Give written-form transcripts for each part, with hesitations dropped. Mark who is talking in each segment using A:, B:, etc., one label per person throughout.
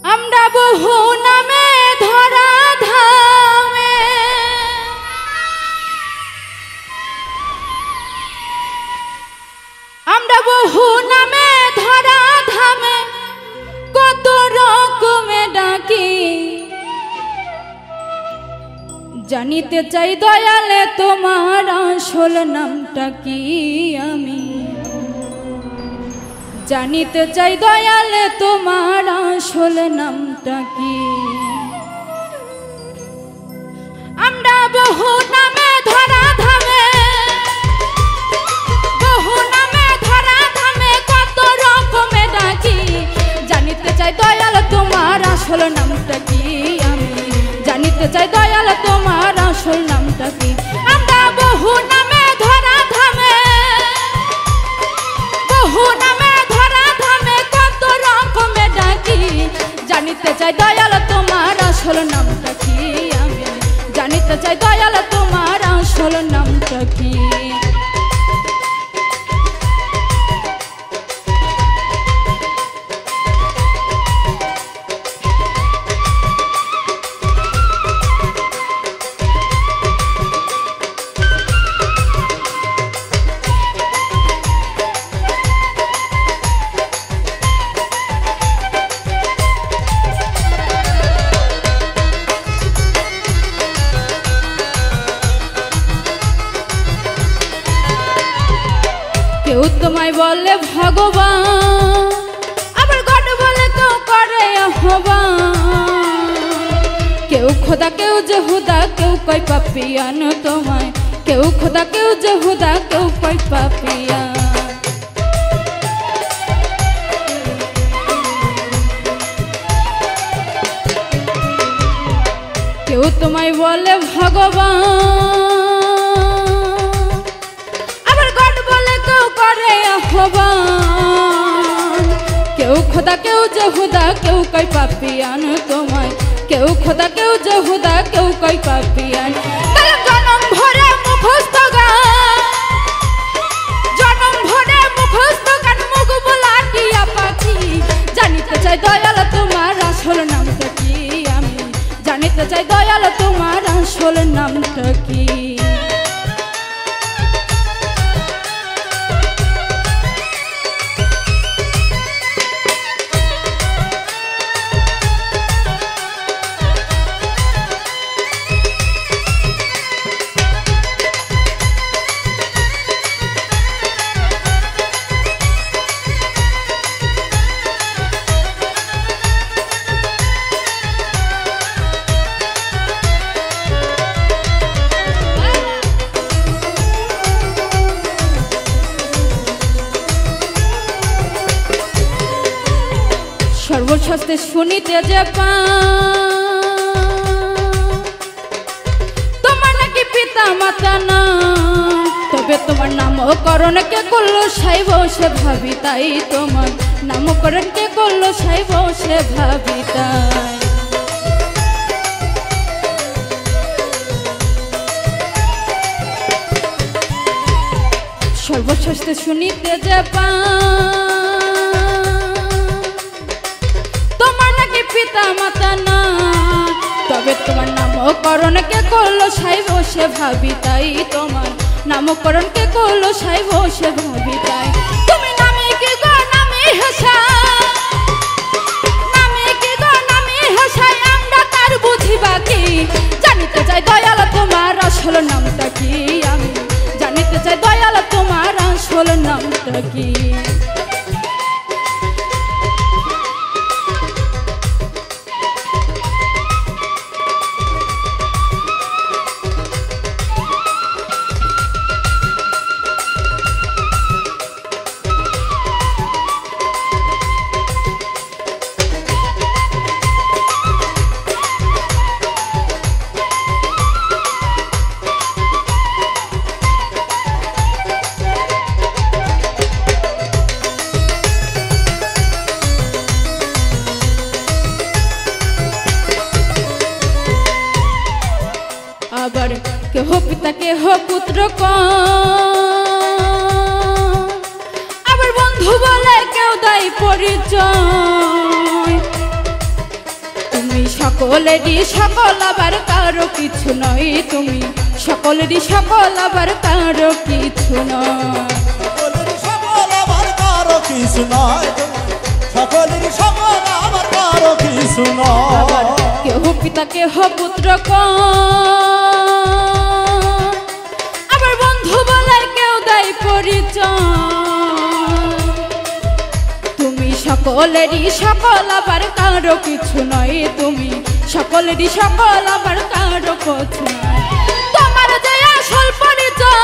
A: আমরা বহু নামে ধরা ধামে আমরা বহু নামে ধরা ধামে কত রকমে ডাকি জানিতে চাই দয়ালে তোমার আসল নামটা কি আমি জানিতে চাই দয়ালে তোমার আসল নামটা কি আমরা বহু নামে ধরা ধামে কত রকমে ডাকি জানিতে চাই দয়াল তোমার আসল নামটা কি আমি জানিতে চাই দয়াল তোমার আসল নামটা কি আমরা বহু নামে ধরা ধামে কত রকমে ডাকি জানিতে চাই দয়াল তোমার আসল নামটা কি আমি জানিতে চাই দয়াল তোমার আসল নামটা কি কেউ তোমায় বলে ভগবান আবার গড বলে কেউ করে আহ্বান কেউ খোদা কেউ যেহুদা কেউ কয় পাপিয়ান তোমায় কেউ খোদা কেউ যেহুদা কেউ কয় পাপিয়ান কেউ তোমায় বলে ভগবান কেউ খোদা কেউ যেহুদা কেউ কয় পাপিয়ান তোমায় কেউ খোদা কেউ যেহুদা কেউ কয় পাপিয়ান জনম ভরে মুখস্থ গান মুখ বলা টিয়া পাখি জানিতে চাই দয়াল তোমার আসল নামটা কি আমি জানিতে চাই দয়াল তোমার আসল নামটা কি সর্বশাস্ত্রে শুনিতে যে তোমার নাকি পিতা মাতা না তবে তোমার নামকরণ কে করলো সাই বসে ভাবি তাই তোমার নামকরণ কে করলো সাই বসে ভাবি তাই সর্বশাস্ত্রে শুনিতে যে পিতা মাতা না তবে তোমার নামকরণ কে করলো সাই বসে ভাবি তাই তোমার নামকরণ কে করলো সাই বসে ভাবি তাই তুমি নামে কি গো নামে হাসাই আমরা তার বুঝিবা কি জানিতে চাই দয়াল তোমার আসল নামটা কি আমি জানিতে চাই দয়াল তোমার আসল নামটা কি আবার কেহ পিতা কেহ পুত্র আবার বন্ধু বলে কেউ দায়ী পরিচয় সকলেরই সকল আবার কারো কিছু নয় তুমি সকলেরই সকল আবার কারো কিছু নয়
B: সকলেরই সকল আবার কারো কিছু নয় সকলেরই সকল আবার কারো কিছু নয়
A: কেহ পিতা কেহ পুত্র আবার বন্ধু বলে কেউ দেয় পরিচয় তুমি সকলেরই সকল আবার কারো কিছু নয় তুমি সকলেরই সকল আবার কারো কিছু নয় তোমার যে আসল পরিচয়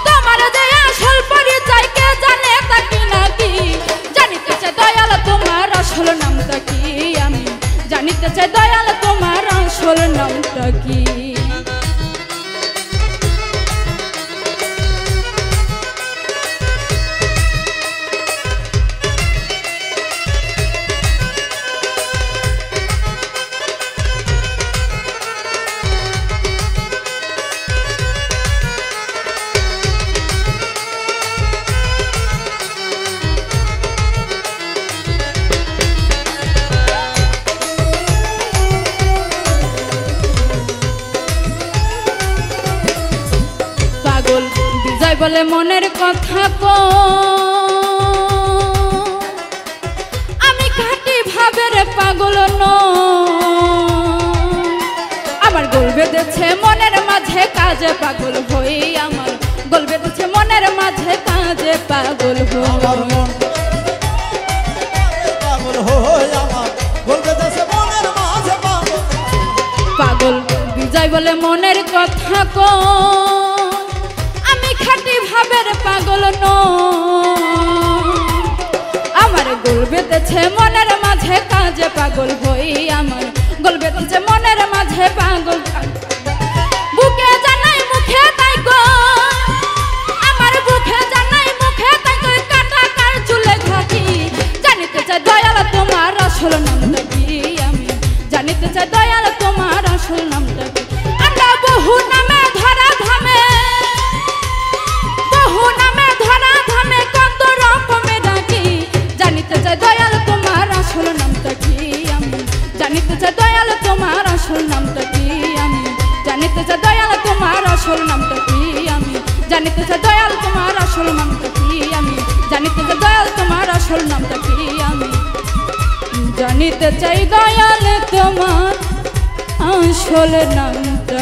A: তোমার যে আসল পরিচয় কে জানে তা কি নাকি জানিতে চাই দয়াল তোমার আসল নামটা কি আমি জানিতে চাই দয়াল তোমার আসল নামটা কি বিজয় বলে মনের কথা আমি খাঁটি ভাবের পাগল আমার গোল বেঁধেছে মনের মাঝে কাজে পাগল হই আমার গোল বেঁধেছে মনের মাঝে কাজে পাগল পাগল বিজয় বলে মনের কথা খাঁটি ভাবের পাগল আমার গোল বেঁধেছে মনের মাঝে কাজে পাগল হই আমার গোল বেঁধেছে মনের মাঝে পাগল বুকে জানাই মুখে তাই গো আমার বুকে জানাই মুখে তাই গো কাটা কার চুলে ঘাটি জানিতে চাই দয়াল তোমার আসল নামটা কি আমি জানিতে চাই দয়াল তোমার আসল নামটা কি আমরা বহু নামে ধরা ধামে জানিতে চাই দয়াল তোমার আসল নামটা কি আমি জানিতে চাই দয়াল তোমার আসল নামটা কি আমি জানিতে চাই দয়াল তোমার আসল নামটা কি আমি জানিতে চাই দয়াল তোমার আসল নামটা কি আমি জানিতে চাই দয়াল তোমার আসল নামটা কি আমি জানিতে চাই দয়াল তোমার আসল নামটা